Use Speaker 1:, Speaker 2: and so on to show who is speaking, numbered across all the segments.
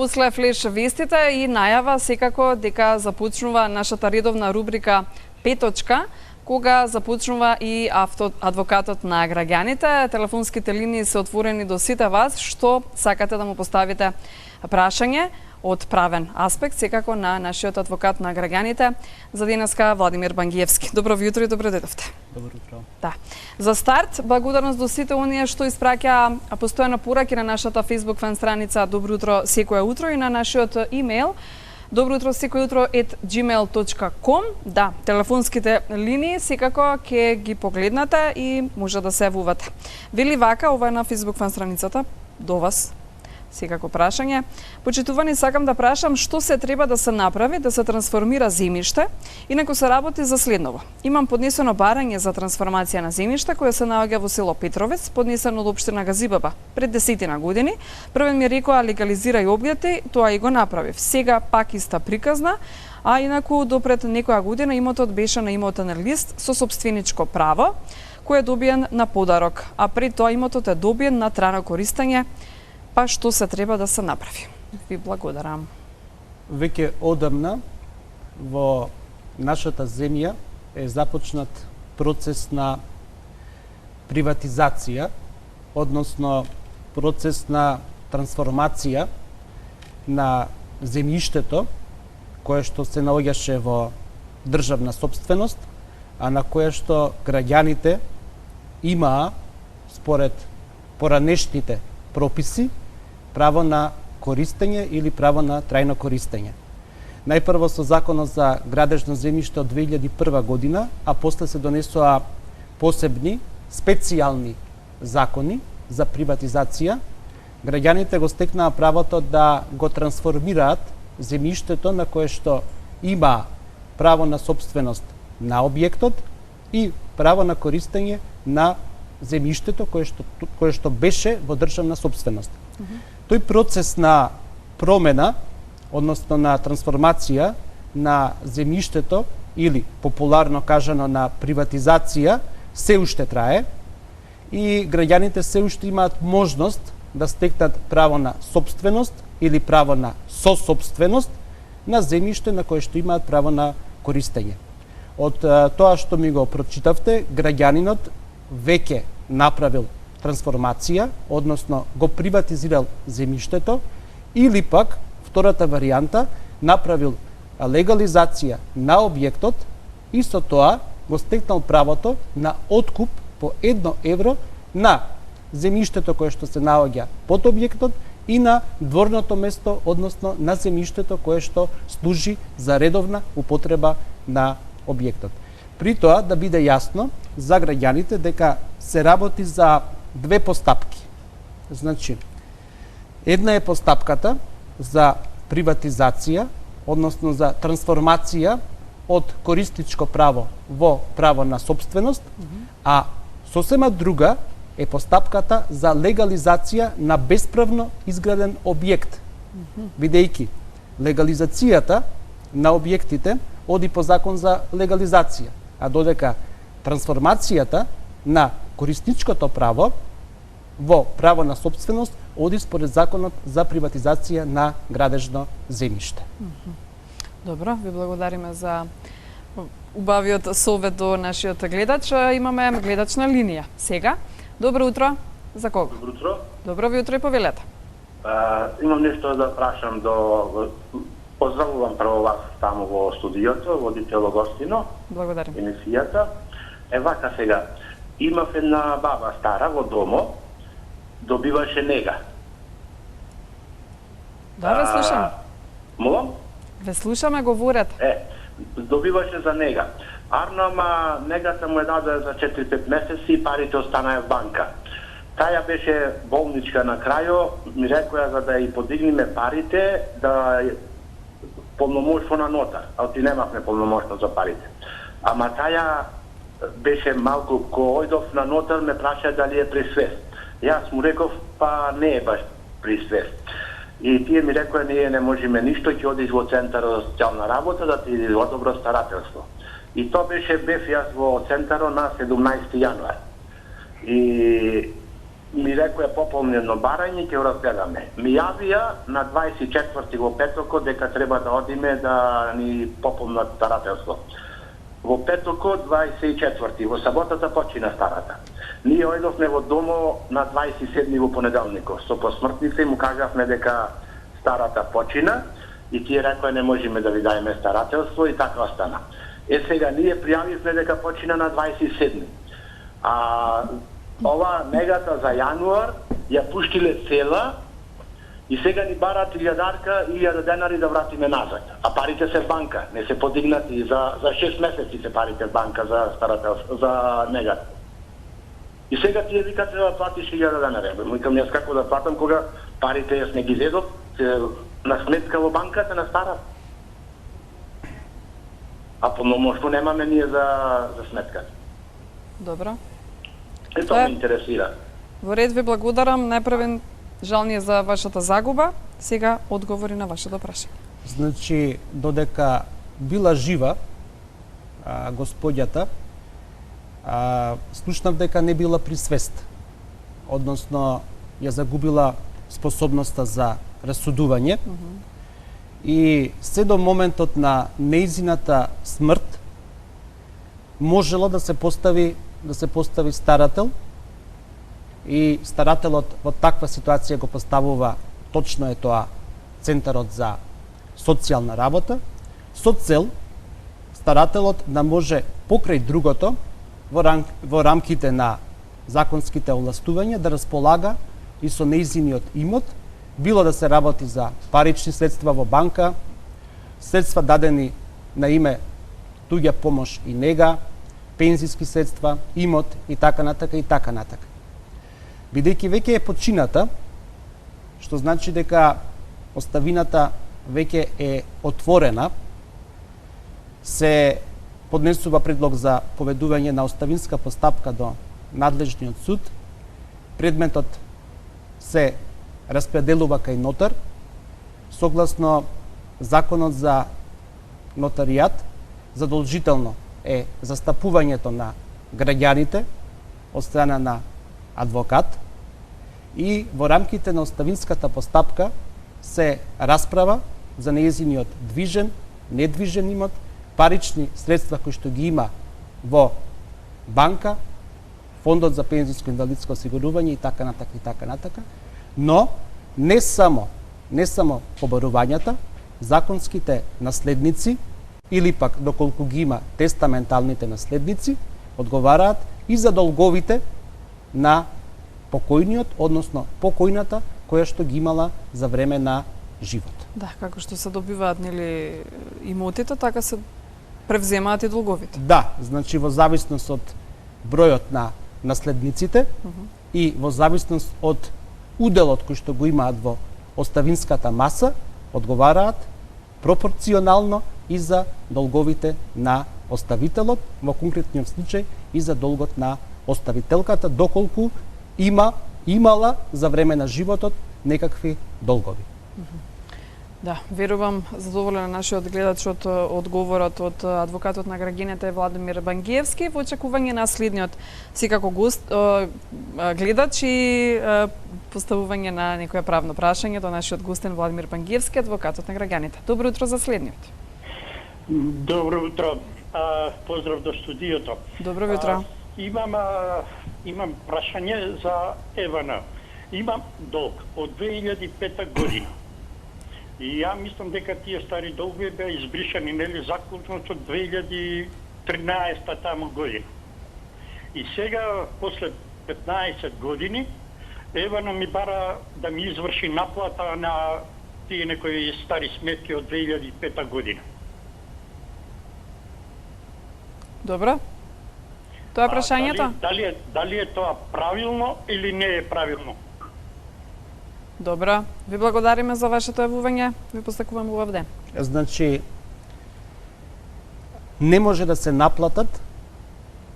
Speaker 1: После флеш вестите и најава секако дека започнува нашата редовна рубрика Петочка, кога започнува и адвокатот на граѓаните. Телефонските линии се отворени до сите вас што сакате да му поставите прашање од правен аспект, секако на нашиот адвокат на граѓаните за денеска Владимир Бангиевски. Добро ви утро и добро дојдовте.
Speaker 2: Добро утро.
Speaker 1: Да. За старт, благодарност до сите оние што испраќа постојано пораки на нашата Facebook фан страница Добро утро секое утро и на нашиот имејл dobroutro@gmail.com. Да, телефонските линии секако ќе ги погледнате и може да се јавувате. Вели вака, ова е на Facebook фан страницата до вас. Секако прашање. Почитувани, сакам да прашам што се треба да се направи да се трансформира земјиште, инаку се работи за следново. Имам поднесено барање за трансформација на земјиште кое се наоѓа во село Петровец, поднесено од општина Газибаба пред 10 години. Првен ми рекоа легализирај објекти, тоа и го направив. Сега пак иста приказна, а инаку допред некоја година имотот беше на имотен лист со сопственичко право, кој е добиен на подарок, а пред тоа имотот е добиен на трано користење. Па што се треба да се направи? Ви благодарам.
Speaker 2: Веќе одамна во нашата земја е започнат процес на приватизација, односно процес на трансформација на земјиштето кое што се наоѓаше во државна сопственост, а на кое што граѓаните имаа според поранешните прописи право на користење или право на трајно користење. Најпрво со Законот за градежно земјиште од 2001 година, а после се донесоа посебни, специјални закони за приватизација, граѓаните го стекнаа правото да го трансформираат земјиштето на кое што има право на собственост на објектот и право на користење на земјиштето кое што беше во државна собственост. Тој процес на промена, односно на трансформација на земјиштето или популарно кажано на приватизација, се уште трае и граѓаните се уште имаат можност да стекнат право на собственост или право на сособственост на земјиште на кое што имаат право на користење. Од тоа што ми го прочитавте, граѓанинот веќе направил трансформација, односно го приватизирал земјиштето, или пак, втората варијанта, направил легализација на објектот и со тоа го стекнал правото на откуп по 1 евро на земјиштето кое што се наоѓа под објектот и на дворното место, односно на земјиштето кое што служи за редовна употреба на објектот. При тоа да биде јасно за граѓаните дека се работи за две постапки. Значи, една е постапката за приватизација, односно за трансформација од користичко право во право на собственост, а сосема друга е постапката за легализација на бесправно изграден објект. Бидејќи легализацијата на објектите оди по закон за легализација, а додека трансформацијата на користичкото право во право на собственост оди според законот за приватизација на градежно земјиште.
Speaker 1: Добро, ви благодариме за убавиот совет до нашиот гледач. Имаме гледач на линија. Сега, добро утро. За кого?
Speaker 3: Добро утро.
Speaker 1: Добро ви утро и повелете.
Speaker 3: Имам нешто да прашам Поздравувам прво вас таму во студиото, водитело гостино.
Speaker 1: Благодарим.
Speaker 3: Емисијата. Вака сега, имав една баба стара во домо, добиваше нега.
Speaker 1: Да, ве слушам.
Speaker 3: Молам?
Speaker 1: Ве слушаме, говорете.
Speaker 3: Добиваше за нега. Арнама негата му е даде за 4-5 месеци и парите останаа в банка. Таја беше болничка на крајо, ми рекоја за да ја подигниме парите, да полномоштво на нотар, а ти немавме полномоштво за парите. Ама таја беше малку, ко ојдов на нотар, ме праша дали е при свест. Јас му реков, па не е баш при свест. И тие ми рекоа, ние не можеме ништо, ќе одиш во центарот за социјална работа, да ти одобро старателство. И тоа бев јас во центарот на 17 јануар. И ми рекоја пополнено барање, ќе го разгледаме. Ми јавија на 24 во петокот дека треба да одиме да ни пополнат старателство. Во петокот 24, во саботата почина старата. Ние ојдовме во домо на 27 во понеделникот. Со посмртница му кажавме дека старата почина и тие рекоа не можеме да ви даеме старателство и така остана. Сега ние пријавивме дека почина на 27. А ова негата за јануар ја пуштиле цела и сега ни барат 1000 денари да вратиме назад. А парите се в банка, не се подигнати за 6 месеци се парите в банка за старателство, за негата. И сега тие викат да платиш 1000 денари. Викам јас како да платам кога парите јас не ги зедов на сметка во банката на стара. А полномошно немаме ние за сметката.
Speaker 1: Добро.
Speaker 3: Ето ме интересира.
Speaker 1: Во ред ви благодарам, најпрвен жал ни е за вашата загуба. Сега одговори на вашето прашање.
Speaker 2: Значи, додека била жива господјата, слушнав дека не била при свест. Односно, ја загубила способноста за расудување. И се до моментот на нејзината смрт можело да се постави старател, и старателот во таква ситуација го поставува, точно е тоа, Центарот за социјална работа, со цел старателот да може покрај другото во рамките на законските овластувања да располага и со нејзиниот имот, било да се работи за парични средства во банка, средства дадени на име туѓа помош и нега, пензиски средства, имот и така натака и така натака. Бидејќи веќе е почината, што значи дека оставината веќе е отворена, се поднесува предлог за поведување на оставинска постапка до надлежниот суд. Предметот се распределува кај нотар, согласно Законот за нотаријат, задолжително е застапувањето на граѓаните од страна на адвокат и во рамките на оставинската постапка се расправа за нејзиниот движен, недвижен имот, парични средства кои што ги има во банка, фондот за пензиско инвалидско осигурување и така натака, но не само побарувањата, законските наследници или пак доколку ги има тестаменталните наследници, одговараат и за долговите на покојниот, односно покојната која што ги имала за време на живот.
Speaker 1: Да, како што се добиваат нели имотите, така се превземаат и долговите.
Speaker 2: Да, значи во зависност од бројот на наследниците и во зависност од уделот кој што го имаат во оставинската маса, одговараат пропорционално и за долговите на оставителот, во конкретниот случај и за долгот на оставителката, доколку имала за време на животот некакви долгови.
Speaker 1: Да, верувам задоволен на нашиот гледач од одговорот од адвокатот на граѓаните Владимир Бангиевски во очекување на следниот секако гледач и поставување на некоја правно прашање до нашиот гостин Владимир Бангиевски, адвокатот на граѓаните. Добро утро за следниот.
Speaker 4: Добро утро. Поздрав до студиото.
Speaker 1: Добро утро.
Speaker 4: Имам прашање за Евана. Имам долг од 2005 година. И ја мислам дека тие стари долгови беа избришани нели законно од 2013 таму година. И сега после 15 години Евана ми бара да ми изврши наплата на тие некои стари сметки од 2005 година.
Speaker 1: Добро. Тоа е прашањето?
Speaker 4: Дали е тоа правилно или не е правилно?
Speaker 1: Добро. Ви благодариме за вашето јавување. Ви постакувам убав ден.
Speaker 2: Значи, не може да се наплатат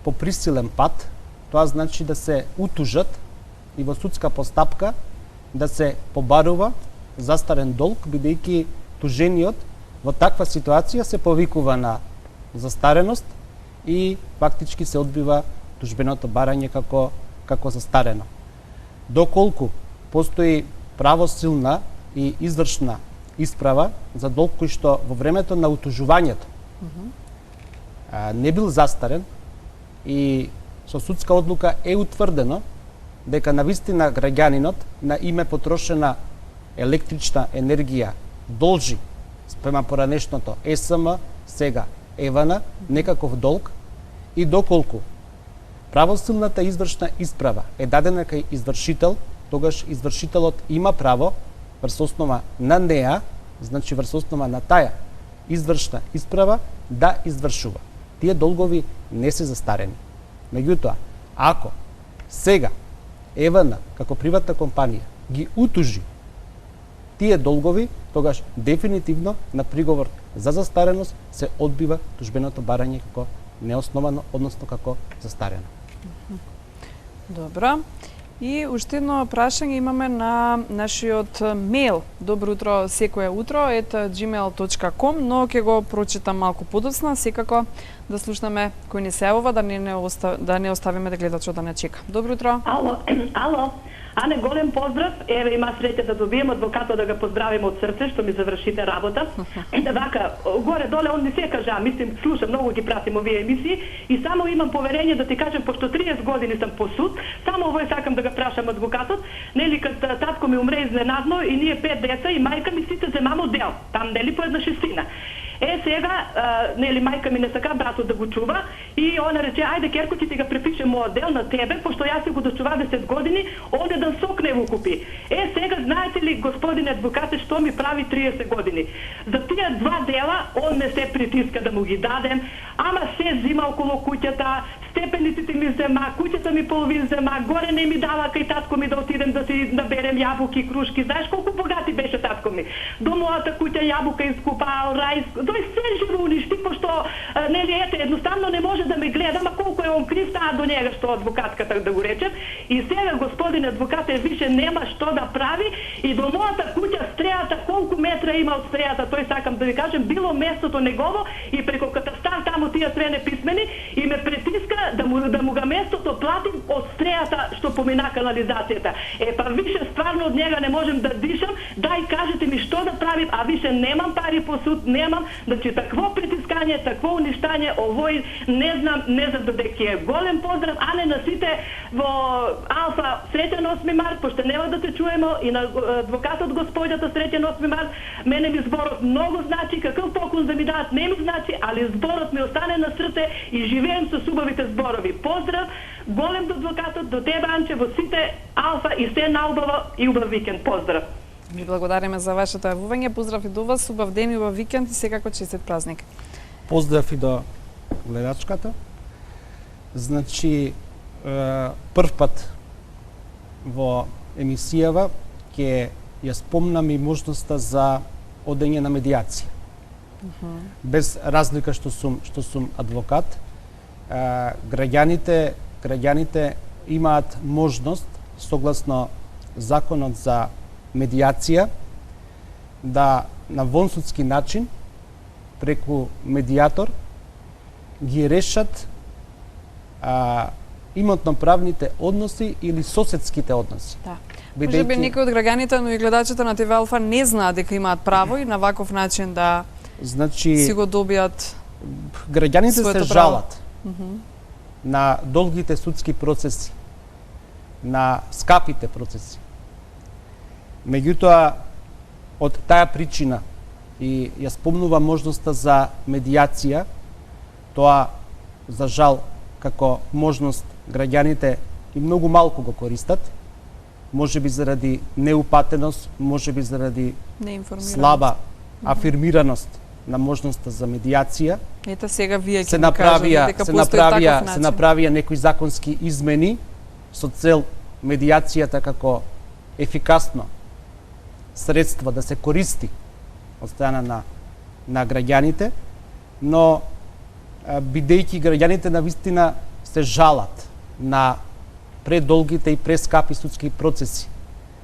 Speaker 2: по присилен пат. Тоа значи да се утужат и во судска постапка да се побарува застарен долг, бидејќи тужениот во таква ситуација се повикува на застареност и фактички се одбива тужбеното барање како застарено. Доколку постои правосилна и извршна исправа за долг кој што во времето на утужувањето не бил застарен и со судска одлука е утврдено дека навистина граѓанинот на име потрошена електрична енергија должи спрема поранешното ЕСМ, сега ЕВН, некаков долг, и доколку правосилната извршна исправа е дадена кај извршител, тогаш извршителот има право врз основа на неа, значи врз основа на таја извршна исправа, да извршува. Тие долгови не се застарени. Меѓутоа, ако сега ЕВН како приватна компанија ги утужи тие долгови, тогаш дефинитивно на приговор за застареност се одбива тужбеното барање како неосновано, односно како застарено.
Speaker 1: Добро. И уште едно прашање имаме на нашиот мејл добро утро секое утро @gmail.com, но ќе го прочитам малку подоцна, секако да слушнеме кој ни се јавува, да не оставиме да гледачот да не чека. Добро утро.
Speaker 5: Ало. Ане, голем поздрав. Еве, има среќа да добием адвокатот да го поздравиме од срце што ми завршите работа. Вака, горе-доле он не се кажа, мислим, слушам, многу ги пратим овие емисии и само имам поверење да ти кажем, пошто 30 години сам по суд, само овој сакам да го прашам адвокатот, нели кад татко ми умре изненадно и ние 5 деца и мајка ми сите земамо дел, там нели по една шестина. Сега, нели, мајка ми не сака братот да го чува и она рече, ајде керко ќе ти го препишем мојот дел на тебе, пошто јас си го дочува 10 години, он еден сок не го купи. Сега, знаете ли, господине адвокате, што ми прави 30 години? За тие 2 дела, он не се притиска да му ги дадем, ама се зима около куќата, степениците ми зема, куќата ми половин зема, горе не ми дава кај татко ми да отидем да си наберем јабуки, крушки. Знаеш колку богати беше татко ми? До мојата куќа јабука искупал, рајс, тој се живо уништи, пошто, нели, ете, едноставно не може да ме гледа, ма колко е он крив, таа до njega, што адвокатката да го речем. И сега, господин адвокате, више нема што да прави и до мојата куќа стрејата, колку метра има од стрејата, тој сакам да ви кажем, било местото негово и преко катастар таму тие срене писмени и ме притиска да му га местото платим од стрејата што помина канализацијата. Па више стварно од njega не можем да дишам, дај кажете ми што да правим, а више немам пари по суд, немам, значи такво притискање, такво уништање, овој не знам додека е. Голем поздрав, а не на сите во Алфа, среќен 8 март, пошто нема да те чуеме и на адвокатот господјата среќен 8 март. Мене ми зборот многу значи, какъв поклон да ми дадат не ми значи, али зборот ми остане на срце и живеем со убавите зборови. Поздрав, голем до адвокатот, до тебе Анче, во сите Алфа и се наубаво и убав викенд. Поздрав.
Speaker 1: Ви благодариме за вашето јавување. Поздрав и до вас, убав ден и убав викенд и секако честит празник.
Speaker 2: Поздрав и до гледачката. Значи, прв пат во емисијава ќе ја спомнам и можноста за одење на медијација. Без разлика што сум адвокат, граѓаните имаат можност согласно законот за медијација да на вонсудски начин преку медијатор ги решат имотно-правните односи или соседските односи.
Speaker 1: Да. Може би некои од граѓаните, но и гледачите на ТВ Алфа не знаат дека имаат право и на ваков начин да си го добијат.
Speaker 2: Граѓаните се жалат на долгите судски процеси, на скапите процеси. Меѓутоа, од таа причина и ја спомнува можноста за медијација, тоа за жал како можност граѓаните и многу малку го користат, можеби заради неупатеност, можеби заради слаба афирмираност на можноста за медијација.
Speaker 1: Ете сега вие ќе ми кажете дека постои таков начин.
Speaker 2: Се направија некои законски измени со цел медијацијата како ефикасно средство да се користи од страна на граѓаните, но бидејќи граѓаните навистина се жалат на предолгите и прескапи судски процеси,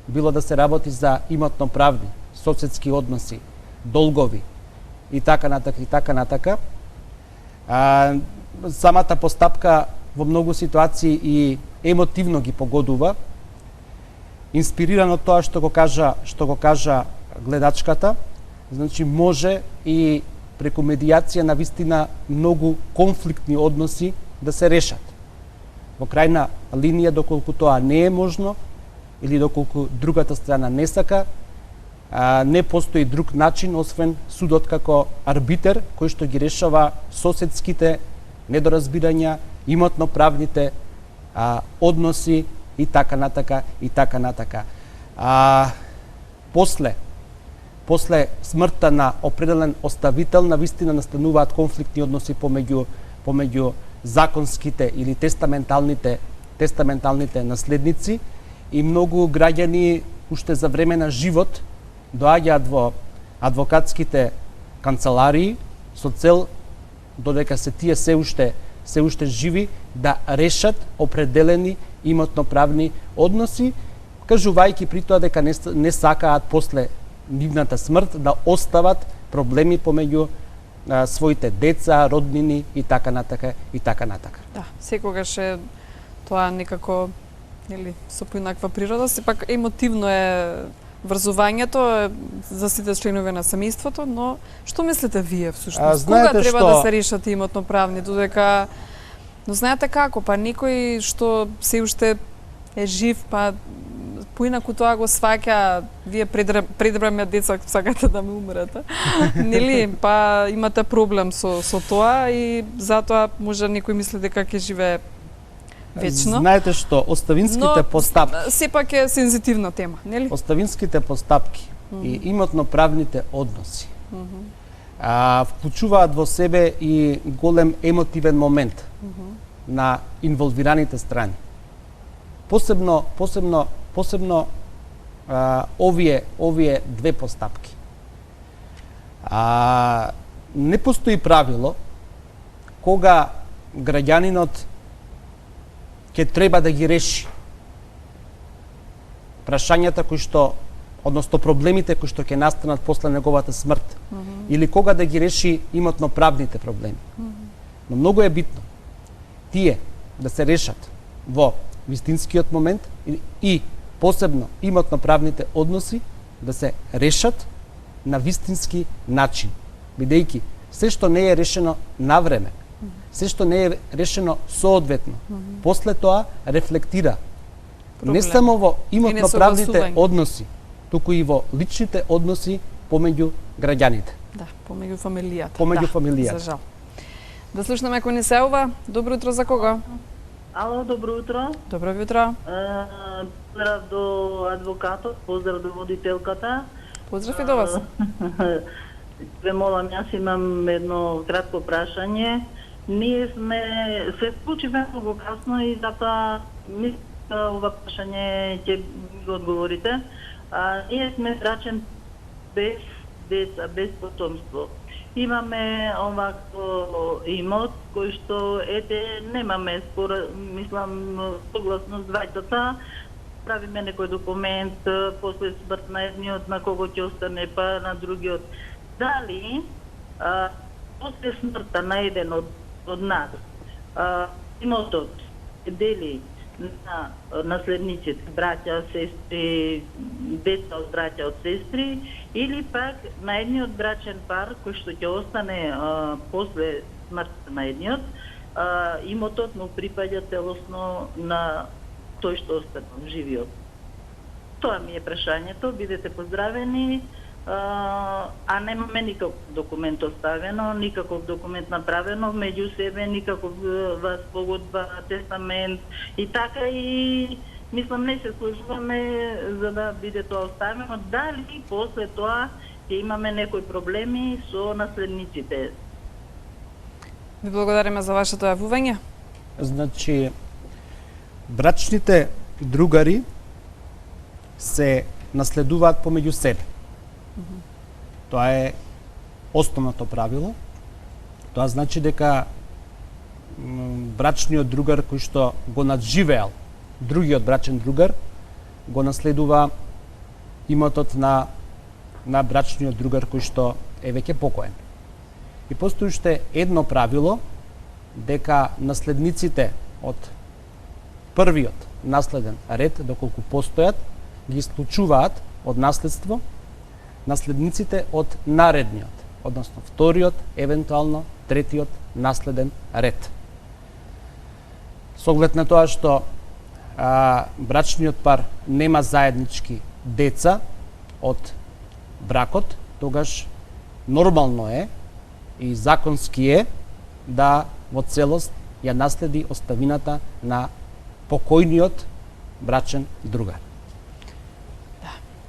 Speaker 2: било да се работи за имотно-правни, соседски односи, долгови и така натака, самата постапка во многу ситуации и емотивно ги погодува инспириран од тоа што го кажа гледачката, значи може и преку медијација на вистина многу конфликтни односи да се решат. Во крајна линија, доколку тоа не е можно или доколку другата страна не сака, не постои друг начин освен судот како арбитер кој што ги решава соседските недоразбирања, имотно-правните односи и така натака. После смртта на определен оставител, навистина настануваат конфликтни односи помеѓу законските или тестаменталните наследници и многу граѓани уште за време на живот доаѓаат во адвокатските канцеларии со цел, додека се тие се уште живи, да решат определени имотно-правни односи, кажувајќи при тоа дека не сакаат после нивната смрт да остават проблеми помеѓу своите деца, роднини и така натака.
Speaker 1: Да, секогаш е тоа некако со поинаква природа, сепак емотивно е врзувањето за сите членови на семејството, но што мислите вие всушност? Кога треба да се решат имотно-правни, додека но знаете како, па некој што се уште е жив, па поинаку тоа го сваќа, вие предбраме деца, сакате да ме умрете, нели? Па имате проблем со тоа и затоа може некој мисли дека ќе живее вечно.
Speaker 2: Знаете што, оставинските постапки...
Speaker 1: Сепак е сензитивна тема, нели?
Speaker 2: Оставинските постапки и имотно-правните односи вклучуваат во себе и голем емотивен момент на инволвираните страни. Посебно овие две постапки. Не постои правило кога граѓанинот ќе треба да ги реши прашањата кои што, односно проблемите кои што ќе настанат после неговата смрт, или кога да ги реши имотно-правните проблеми. Но многу е битно тие да се решат во вистинскиот момент и посебно имотно-правните односи да се решат на вистински начин, бидејќи се што не е решено на време, се што не е решено соодветно, после тоа рефлектира не само во имотно-правните односи, туку и во личните односи помеѓу граѓаните.
Speaker 1: Да, помеѓу фамилијата.
Speaker 2: Помеѓу фамилијата.
Speaker 1: За жал. Да слушнеме кој ни се ова. Добро утро за кого?
Speaker 6: Ало, добро утро.
Speaker 1: Добро утро.
Speaker 6: Поздрав до адвокатот, поздрав до водителката.
Speaker 1: Поздрав и до вас.
Speaker 6: Ве молам, јас имам едно кратко прашање. Ние се случивме многу касно и затоа мислам ова прашање ќе го одговорите. Ние сме брачен без деца, без потомство. Имаме овакво имот кој што немаме мислам согласност двајцата. Правиме некој документ после смрт на едниот на кого ќе остане, па на другиот. Дали после смртта на еден од нас имотот дели на наследниците, браќа, сестри, деца од браќа, од сестри, или пак на едниот брачен пар кој што ќе остане после смртта на едниот, имотот му припаѓа целосно на тој што остана живиот. Тоа ми е прашањето, бидете поздравени. Немаме никаков документ оставено, никаков документ направено меѓу себе, никаков спогодба, тестамент и така, и мислам не се служуваме за да биде тоа оставено. Дали после тоа ќе имаме некои проблеми со наследниците?
Speaker 1: Ви благодариме за вашето јавување.
Speaker 2: Значи, брачните другари се наследуваат помеѓу себе. Тоа е основното правило. Тоа значи дека брачниот другар кој што го надживеал другиот брачен другар го наследува имотот на брачниот другар кој што е веќе покоен. И постои уште едно правило дека наследниците од првиот наследен ред, доколку постојат, ги исклучуваат од наследство наследниците од наредниот, односно вториот, евентуално третиот наследен ред. Со оглед на тоа што брачниот пар нема заеднички деца од бракот, тогаш нормално е и законски е да во целост ја наследи оставината на покојниот брачен другар.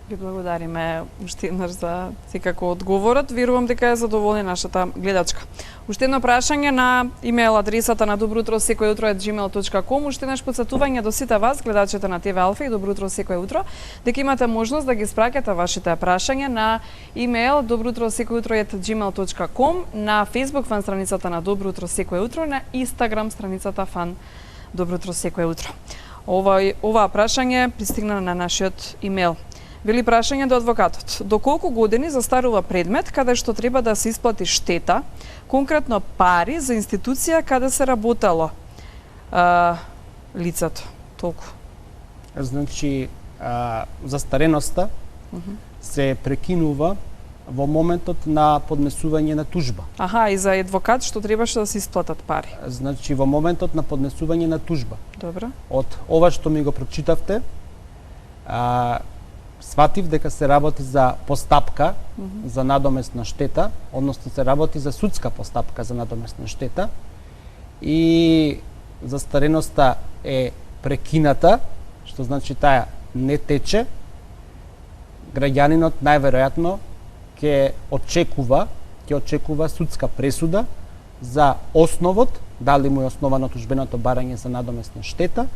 Speaker 1: Ви благодариме уште еднаш за секако одговорот. Верувам дека е задоволна нашата гледачка. Уште едно прашање на имейл адресата на dobroutro@gmail.com. Уште еднаш потсетување до сите вас, гледачите на ТВ Алфа и Добро утро секој утро, дека имате можност да ги испраќате вашите прашања на имейл dobroutro@gmail.com, на Facebook фан страницата на Добро утро секој утро, на Instagram страницата фан Добро утро секој утро. Ова прашање пристигна на нашиот имейл. Вели прашање до адвокатот. До колку години застарува предмет каде што треба да се исплати штета, конкретно пари за институција каде се работело лицето? Толку.
Speaker 2: Значи, застареноста се прекинува во моментот на поднесување на тужба.
Speaker 1: Аха, и за адвокат што требаше да се исплатат пари.
Speaker 2: Значи, во моментот на поднесување на тужба.
Speaker 1: Добро.
Speaker 2: Од ова што ми го прочитавте, сватив дека се работи за постапка за надоместна штета, односно се работи за судска постапка за надоместна штета и застареноста е прекината, што значи таа не тече. Граѓанинот најверојатно ќе очекува судска пресуда за основот, дали му е основано тужбеното барање за надоместна штета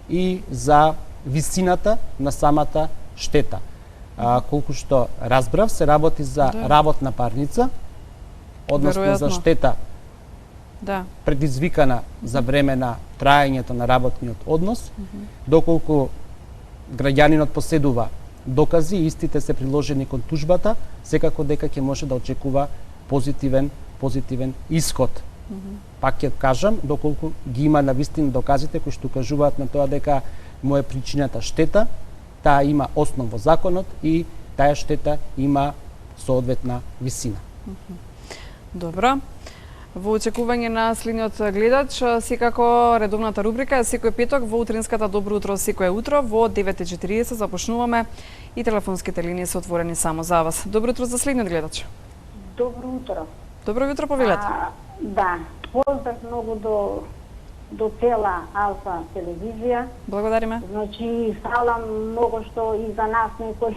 Speaker 2: и за висината на самата штета. Колку што разбрав, се работи за работна парница, односно за штета предизвикана за време на траењето на работниот однос. Доколку граѓанинот поседува докази, истите се приложени кон тужбата, секако дека ќе може да очекува позитивен исход. Пак ќе кажам, доколку ги има навистина доказите кои што кажуваат на тоа дека му е причината штета, таа има основ во законот и таа штета има соодветна висина.
Speaker 1: Добро. Во очекување на следниот гледач, секако редовната рубрика е секој петок во утринската Добро утро секое утро во 9:40 започнуваме и телефонските линии се отворени само за вас. Добро утро за следниот гледач.
Speaker 7: Добро утро.
Speaker 1: Добро утро, повелете.
Speaker 7: Да, поздрав многу до цела Алфа телевизија.
Speaker 1: Благодариме.
Speaker 7: Значи, фала многу што и за нас некој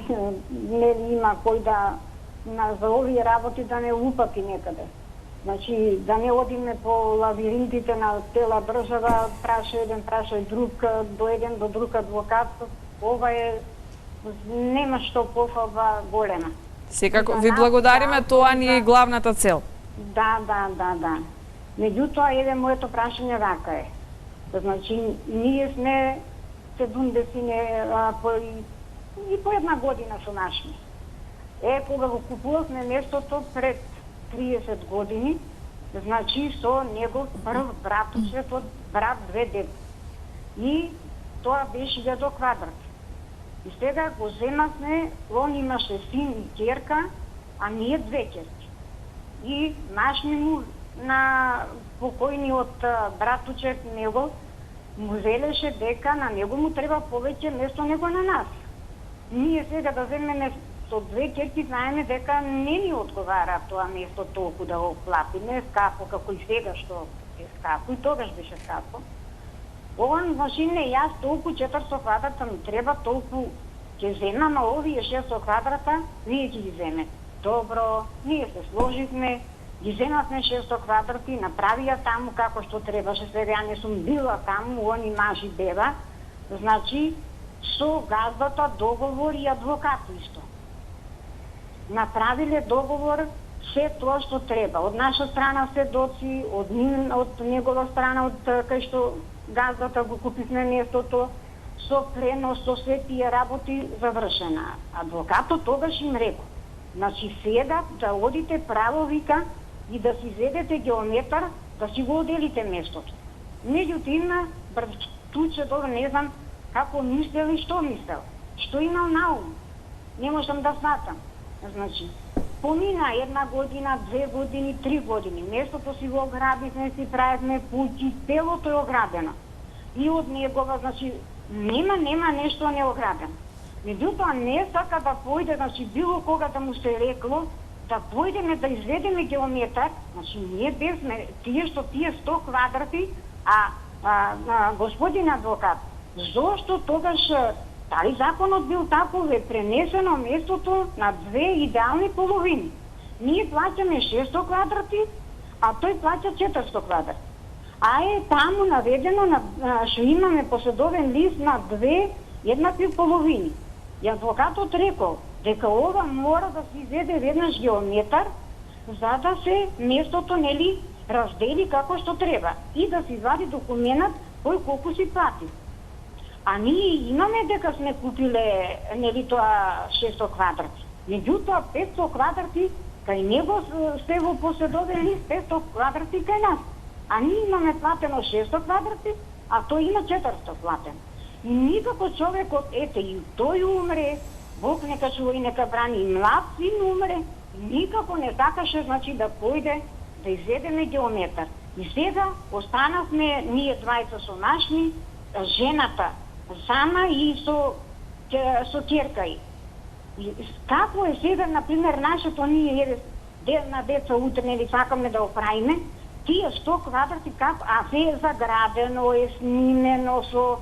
Speaker 7: не има кој да за овие работи да не упати некаде. Значи, да не одиме по лавиринтите на цела држава, праша еден, праша друг, до еден, до друг адвокат. Ова нема што пофалба голема.
Speaker 1: Секако, ви благодариме, тоа ни е главната цел.
Speaker 7: Да. Меѓутоа, еден моето прашање вака е. Значи, ние сме 70 и по една година со нашми. Кога го купувавме местото пред 30 години, значи со негов прв братовчет од брат, 2 деца. И тоа беше 1000 квадрат. И сега го земавме, он имаше син и ќерка, а ние 2 ќерки. И нашми му на покојниот братучек него му велеше дека на него му треба повеќе место него на нас. Ние сега да земеме со 2 ќерки, знаеме дека не ни одговара тоа место толку да го платиме, скапо како и сега што е скапо, и тогаш беше скапо. Ова, значи, не, јас толку 400 квадрата ми треба, толку ќе земам, а овие 600 квадрата, вие ќе ги земете. Добро, ние се сложивме, ги земавме 600 квадрати, направија таму како што требаше, сега ја не сум била таму, они мажи беба, значи, со газдата договор и адвокат исто. Направиле договор, се тоа што треба. Од наша страна сведоци, од негова страна, од кај што газдата го купивме местото, со пренос, со се тие работи завршена. Адвокатот тогаш им рекол, значи сега да одите право, вика, и да си зедете геометар, да си го оделите местото. Меѓутоа, братучето, не знам како мислел и што мислел. Што имам на ум? Не можам да сватам. Значи, помина 1 година, 2 години, 3 години. Местото си го ограбивме, си правихме пуќи, целото е ограбено. И од негова, значи, нема нешто неограбено. Меѓутоа не сака да појде, значи било кога да му се рекло, да појдеме да изведеме геометар, значи ние безме тие 100 квадрати, господин адвокат, зошто тогаш дали законот бил таков е пренесено местото на 2 идеални половини. Ние плаќаме 600 квадрати, а тој плаќа 400 квадрати. А е таму наведено што имаме поседовен лист на 2 еднакви половини. И адвокатот рекол дека ова мора да се изведе веднаш геометар, за да се местото нели раздели како што треба и да се извади документот кој колку си плати. А ние имаме дека сме купиле нели тоа 600 квадрати. Меѓутоа 500 квадрати кај него сте во поседовен лист, 500 квадрати кај нас. А ние имаме платено 600 квадрати, а тој има 400 платено. И никако човекот, ете, и тој умре, Бог нека чува и нека брани, и млад син умре, никако не сакаше, значи, да појде да изведеме геометар. И сега останавме ние двајца со нашми, жената сама и со ќерка и. Како е сега, например, нашето ние на деца утре нели сакаме да оправиме, тие 100 квадрати како, а се е заградено, е снимено со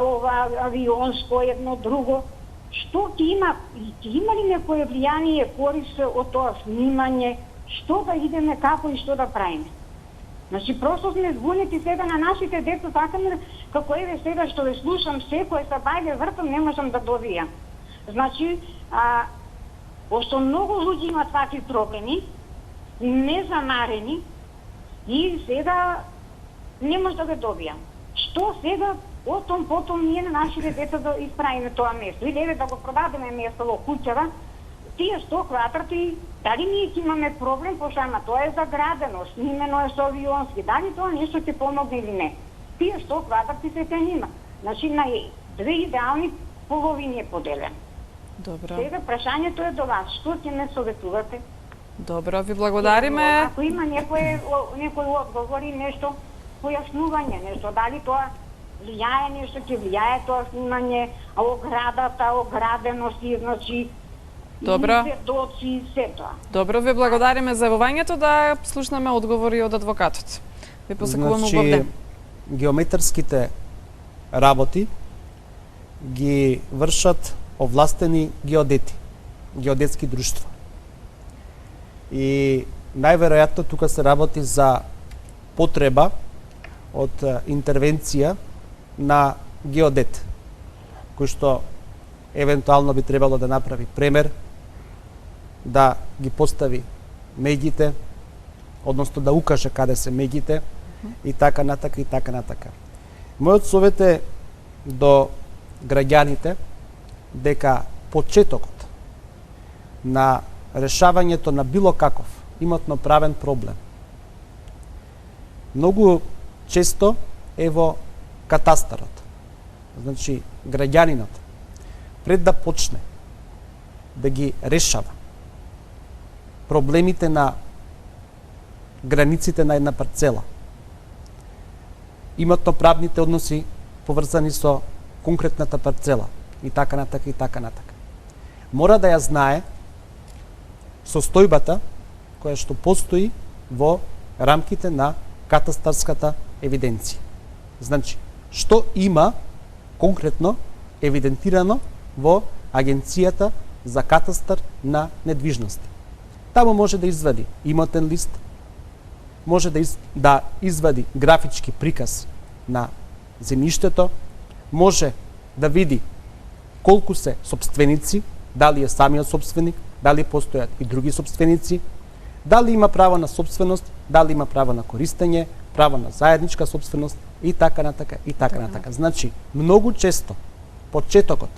Speaker 7: ова авионско едно друго. Што ќе има ли некое влијание, корис од тоа снимање, што да идеме, како и што да правиме? Значи, просто сме збунети сега на нашите деца, сакаме, како еве сега што ве слушам, секој сабај ве вртам, не можам да довијам. Значи, пошто многу луѓе имаат такви проблеми, незамарени, и сега не може да ве добијам. Што сега, отом потом ние на нашите деца да исправиме тоа место, или еве да го продадеме место во куќава, тие 100 квадрати, дали ние ќе имаме проблем, пошто ама тоа е заградено, снимено е со авионски, дали тоа нешто ќе помогне или не? Тие 100 квадрати се те нима. Значи на 2 идеални половини е поделен.
Speaker 1: Добро.
Speaker 7: Сега прашањето е до вас, што ќе ме советувате?
Speaker 1: Добро, ви благодариме.
Speaker 7: Ако има некој одговори, нешто, појаснување, нешто, дали тоа влијае нешто, ќе влијае тоа снимање, оградата, ограденост, значи,
Speaker 1: Добро.
Speaker 7: сведоци, се тоа.
Speaker 1: Добро, ви благодариме за јавувањето, да слушнаме одговори од адвокатот. Ви посакувам убав ден.
Speaker 2: Геометарските работи ги вршат овластени геодети, геодетски друштва. И најверојатно тука се работи за потреба од интервенција на геодет, кој што евентуално би требало да направи премер, да ги постави меѓите, односно да укаже каде се меѓите, и така натака, и така натака. Мојот совет е до граѓаните дека почетокот на решавањето на било каков имотно-правен проблем многу често е во катастарот. Значи, граѓанинот пред да почне да ги решава проблемите на границите на една парцела, имотно-правните односи поврзани со конкретната парцела и така натака, и така натака, мора да ја знае состојбата која што постои во рамките на катастарската евиденција. Значи, што има конкретно евидентирано во Агенцијата за катастар на недвижности. Таму може да извади имотен лист, може да извади графички приказ на земјиштето, може да види колку се сопственици, дали е самиот сопственик, дали постојат и други сопственици, дали има право на сопственост, дали има право на користење, право на заедничка сопственост и така натака, и така натака. Значи, многу често почетокот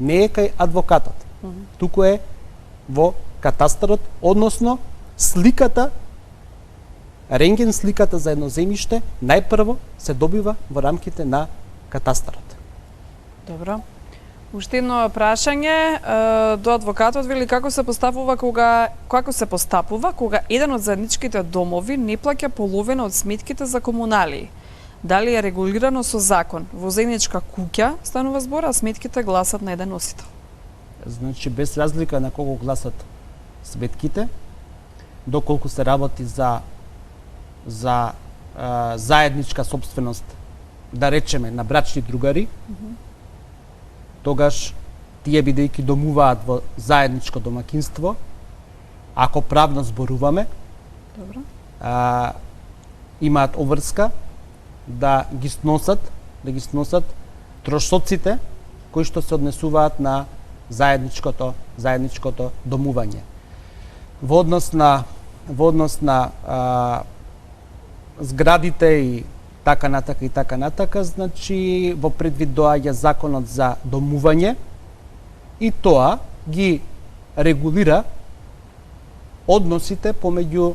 Speaker 2: не е кај адвокатот, туку е во катастарот, односно сликата, рентген сликата за едно земјиште најпрво се добива во рамките на катастарот.
Speaker 1: Добро. Уште едно прашање до адвокатот, вели како се постапува кога еден од заедничките домови не плаќа половина од сметките за комуналии. Дали е регулирано со закон? Во заедничка куќа станува збор, а сметките гласат на еден носител.
Speaker 2: Значи без разлика на кого гласат сметките, доколку се работи за заедничка собственост, да речеме на брачни другари, тогаш тие бидејќи домуваат во заедничко домакинство, ако правно зборуваме,
Speaker 1: Добро.
Speaker 2: имаат обврска да ги сносат трошоците кои што се однесуваат на заедничкото домување. Во однос на зградите и така натака, значи во предвид доаѓа законот за домување и тоа ги регулира односите помеѓу,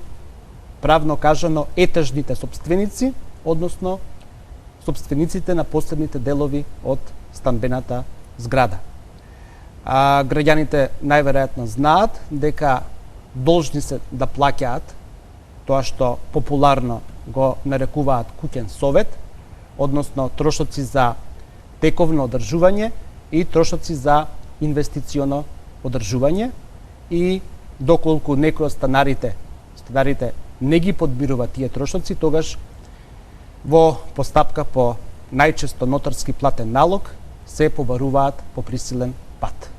Speaker 2: правно кажано, етажните собственици, односно собствениците на посебните делови од станбената зграда. Граѓаните најверојатно знаат дека должни се да плаќаат тоа што популарно го нарекуваат куќен совет, односно трошоци за тековно одржување и трошоци за инвестиционо одржување, и доколку некој од станарите не ги подбирува тие трошоци, тогаш во постапка по најчесто нотарски платен налог се побаруваат по присилен пат.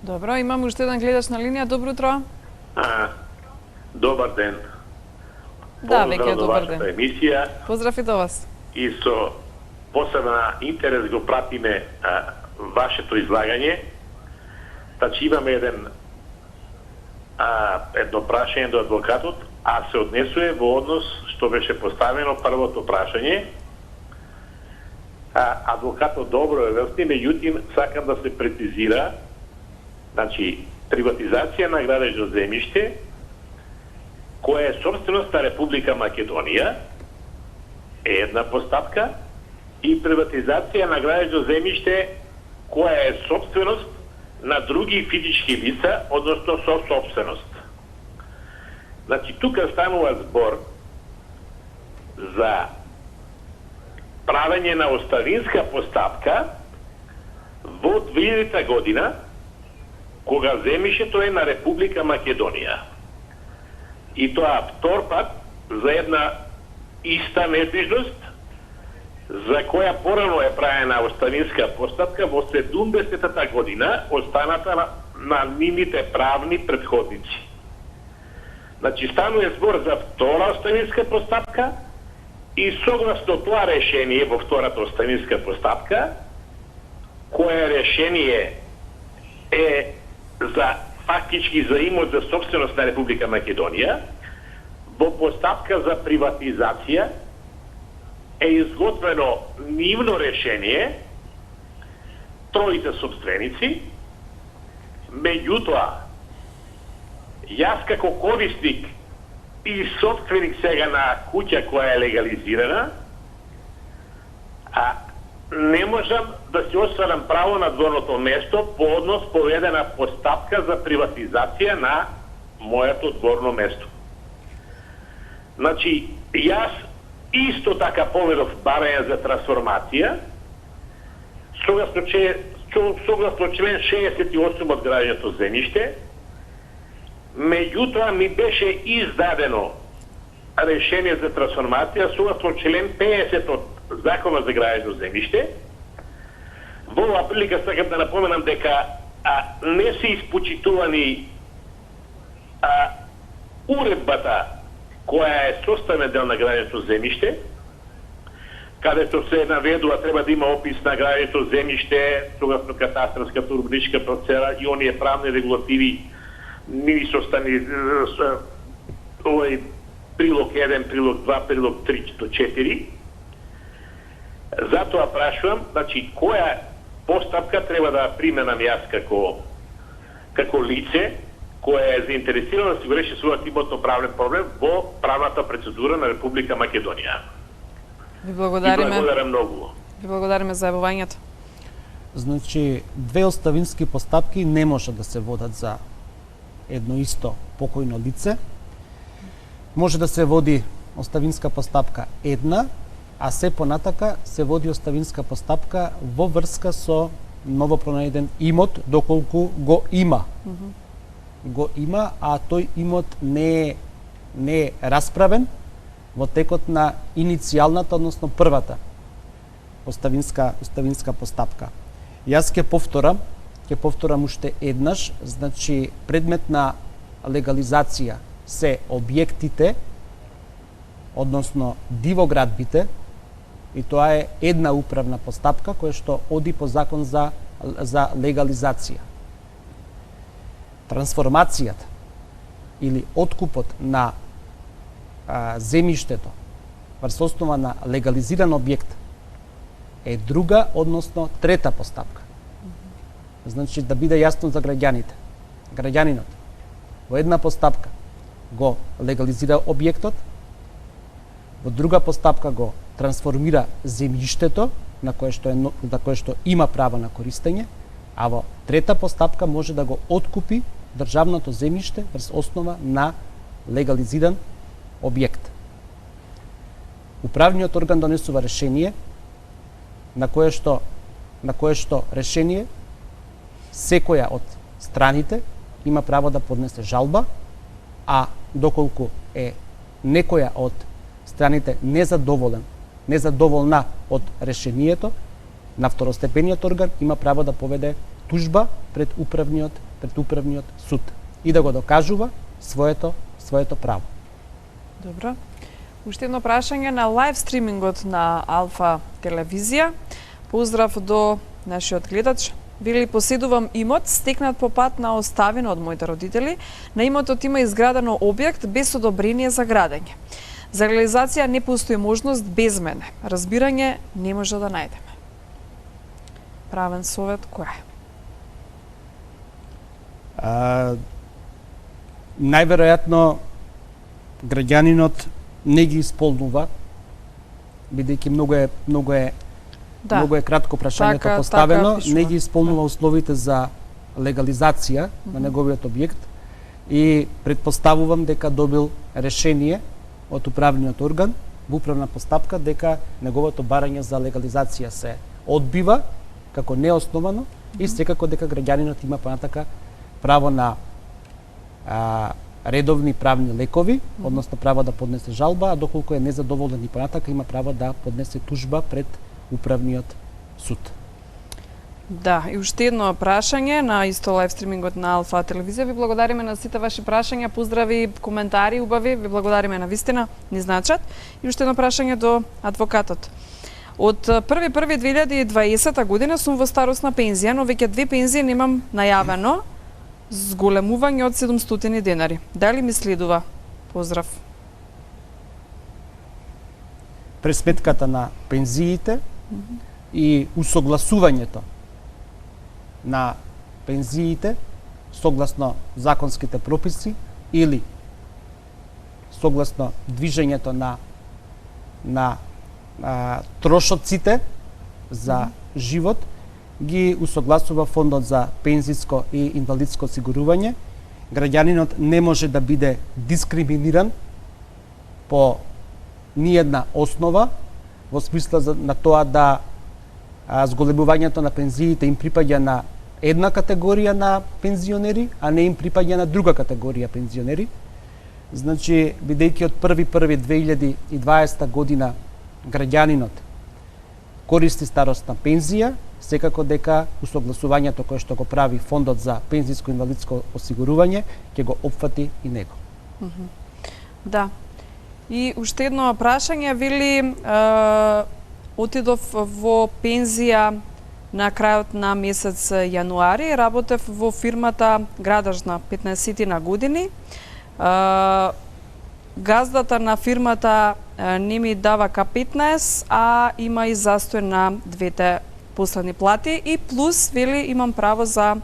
Speaker 1: Добро, имам уште еден гледач на линија. Добро утро.
Speaker 8: Добар ден.
Speaker 1: Да, веќе добар ден.
Speaker 8: Емисија.
Speaker 1: Поздрав и до вас.
Speaker 8: И со посебна интерес го пратиме вашето излагање. Значи имаме едно прашање до адвокатот, а се однесува во однос што беше поставено првото прашање. Адвокатот добро е велти, меѓутоа сакам да се прецизира, значи приватизација на градежно земјиште која е собственост на Република Македонија е една постапка, и приватизација на градежно земјиште која е собственост на други физички лица, односно со собственост. Значи, тука станува збор за правење на оставинска постапка во 2000 година, кога земјишето е на Република Македонија. И тоа втор пат за една иста недвижност, за која порано е правена оставинска постапка во 70-та година, останата на нивните правни претходници. Значи, станува збор за втора оставинска постапка, и согласно тоа решение во втората оставинска постапка, кое решение е за фактички за имот за собственост на Република Македонија, во постапка за приватизација е изготвено нивно решение, троите собственици, меѓутоа, јас како корисник и собственик сега на куќа која е легализирана, не можам да си остварам право на дворното место по однос поведена постапка за приватизација на моето дворно место. Значи, јас исто така поведов барање за трансформација, согласно член 68 од градежното земјиште, меѓутоа ми беше издадено решение за трансформација согласно член 50 од Закона за градежно земјиште. Во оваа прилика сакам да напоменам дека не се испочитувани уредбата која е составен дел на градежното земјиште, кадето се наведува треба да има опис на градежното земјиште, согласно катастарската урбаничка процедура и оние правни регулативи нини состани овој прилог 1, прилог 2, прилог 3 до 4. Затоа прашувам, значи, која постапка треба да применам јас како лице која е заинтересирано да си го реши својот имотно правен проблем во правната процедура на Република Македонија.
Speaker 1: Ви благодариме.
Speaker 8: И благодарам многу.
Speaker 1: Ви благодариме за јавувањето.
Speaker 2: значи две оставински постапки не може да се водат за едно исто покојно лице. Може да се води оставинска постапка една, а се понатака се води оставинска постапка во врска со новопронајден имот, доколку го има. Го има, а тој имот не е расправен во текот на иницијалната, односно првата оставинска постапка. Јас ќе повторам уште еднаш, значи предмет на легализација се објектите, односно дивоградбите, и тоа е една управна постапка која што оди по закон за легализација. Трансформацијата или откупот на земјиштето врз основа на легализиран објект е друга, односно трета постапка. Значи, да биде јасно за граѓаните. Граѓанинот во една постапка го легализира објектот, во друга постапка го трансформира земјиштето на кое што има право на користење, а во трета постапка може да го откупи државното земјиште врз основа на легализиран објект. Управниот орган донесува решение на кое што решение секоја од страните има право да поднесе жалба, а доколку е некоја од страните незадоволна од решението, на второстепениот орган има право да поведе тужба пред управниот суд и да го докажува своето право.
Speaker 1: Добро. Уште едно прашање на лайв стримингот на Алфа телевизија. Поздрав до нашиот гледач. Вели, поседувам имот стекнат по пат на оставина од моите родители. На имотот има изградено објект без одобрение за градење. За реализација не постои можност без мене. Разбирање не може да најдеме. Правен совет кој е?
Speaker 2: Најверојатно граѓанинот не ги исполнува, бидејќи многу е кратко прашањето поставено, не ги исполнува условите за легализација на неговиот објект и предпоставувам дека добил решение од управниот орган во управна постапка дека неговото барање за легализација се одбива како неосновано и секако дека граѓанинот има понатака право на редовни правни лекови, односно право да поднесе жалба, а доколку е незадоволен и понатака има право да поднесе тужба пред управниот суд.
Speaker 1: Да, и уште едно прашање на исто лайв стримингот на Алфа телевизија. Ви благодариме на сите ваши прашања, поздрави, коментари убави, ви благодариме на вистина, ни значат. И уште едно прашање до адвокатот. Од 1.1.2020 година сум во старосна пензија, но веќе 2 пензии немам најавено зголемување од 700 денари. Дали ми следува? Поздрав.
Speaker 2: Пресметката на пензиите и усогласувањето на пензиите согласно законските прописи или согласно движењето на трошоците за живот ги усогласува Фондот за пензиско и инвалидско осигурување. Граѓанинот не може да биде дискриминиран по ниедна основа во смисла на тоа да зголемувањето на пензиите им припаѓа на една категорија на пензионери, а не им припаѓа на друга категорија пензионери. Значи, бидејќи од 1.1.2020 година граѓанинот користи старосна пензија, секако дека усогласувањето кое што го прави Фондот за пензиско и инвалидско осигурување ќе го опфати и него.
Speaker 1: Да. И уште едно прашање, вели, отидов во пензија на крајот на месец јануари, работев во фирмата градажна 15 години. Газдата на фирмата не ми дава К15, а има и застој на двете последни плати и плюс, вели, имам право за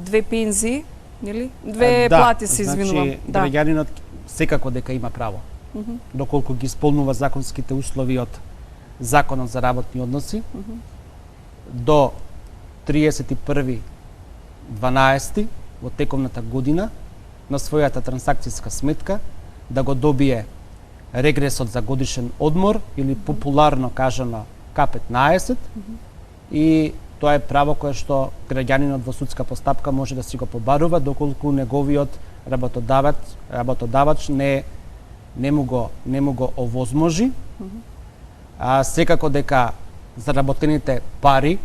Speaker 1: 2 пензии, нели? 2 плати се извинувам.
Speaker 2: Значи, граѓанинот секако дека има право. Доколку ги исполнува законските услови од Законот за работни односи, до 31.12 во тековната година на својата трансакцијска сметка да го добие регресот за годишен одмор или популарно кажано К15 и тоа е право кое што граѓанинот во судска постапка може да си го побарува доколку неговиот работодавач не му го овозможи. А секако дека заработените пари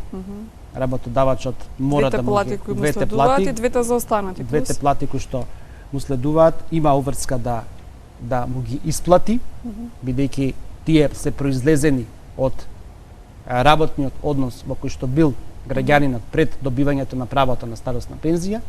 Speaker 2: работодавачот мора
Speaker 1: двете
Speaker 2: да му
Speaker 1: плати кои му следуваат и двете за останати.
Speaker 2: Двете плати кои што му следуваат има обврска да му ги исплати, бидејќи тие се произлезени од работниот однос во кој што бил граѓанинот пред добивањето на правото на старосна пензија,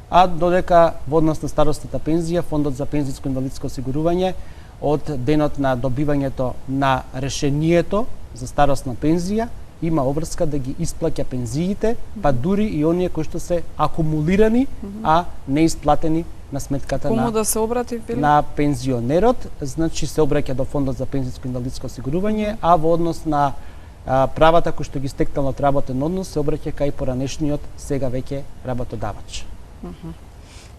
Speaker 2: а додека во однос на старосната пензија Фондот за пензиско инвалидско осигурување од денот на добивањето на решението за старосна пензија има обврска да ги исплаќа пензиите, па дури и оние кои што се акумулирани, а не исплатени на сметката
Speaker 1: Кому да се обрати, Филип?
Speaker 2: на пензионерот, значи се обраќа до Фондот за пензиско инвалидско осигурување, а во однос на правата кои што ги стекнал од работен однос се обраќа кај поранешниот сега веќе работодавач.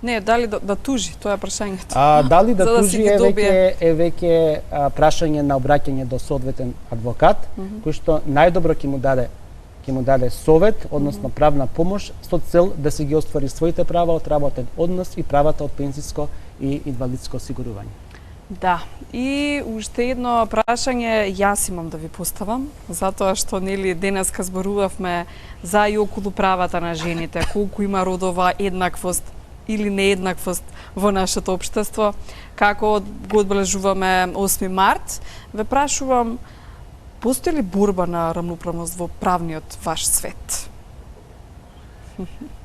Speaker 1: Не, дали да тужи, тоа е прашањето.
Speaker 2: Дали да
Speaker 1: За да си
Speaker 2: тужи
Speaker 1: ги
Speaker 2: е
Speaker 1: добие.
Speaker 2: веќе прашање на обраќање до соодветен адвокат, кој што најдобро ќе му даде совет, односно правна помош со цел да се ги оствари своите права од работен однос и правата од пензиско и инвалидско осигурување.
Speaker 1: Да, и уште едно прашање јас имам да ви поставам, затоа што нели денеска зборувавме за и околу правата на жените, колку има родова еднаквост или нееднаквост во нашето општество, како го одбележуваме 8 март, ве прашувам, постои ли борба на рамноправност во правниот ваш свет?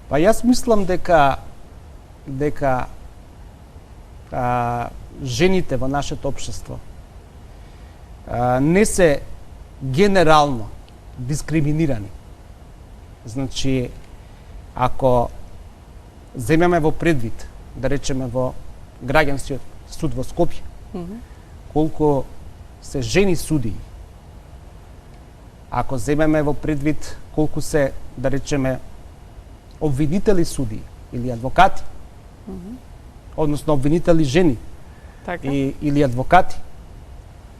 Speaker 2: Па јас мислам дека жените во нашето општество не се генерално дискриминирани. Значи, ако земеме во предвид, да речеме во граѓанскиот суд во Скопје, колку се жени судии, ако земеме во предвид колку се, да речеме, обвинители судии или адвокати, односно обвинители жени
Speaker 1: Така?
Speaker 2: или адвокати,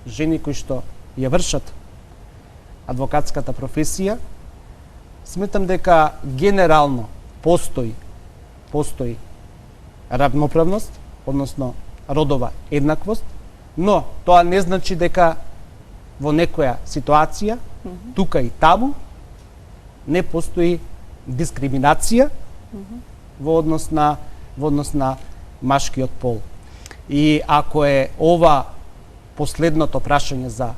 Speaker 2: жени кои што ја вршат адвокатската професија, сметам дека генерално постои равноправност, односно родова еднаквост, но тоа не значи дека во некоја ситуација, тука и таму, не постои дискриминација во однос на машкиот пол. И ако е ова последното прашање за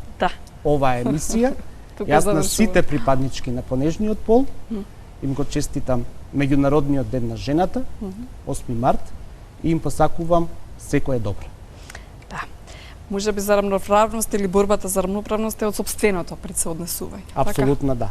Speaker 2: оваа емисија, јас на сите припаднички на понежниот пол им го честитам Меѓународниот ден на жената, 8 март, и им посакувам секое добро.
Speaker 1: Да. Може би за рамноправност или борбата за рамноправност е од сопственото пред се однесување.
Speaker 2: Апсолутно да.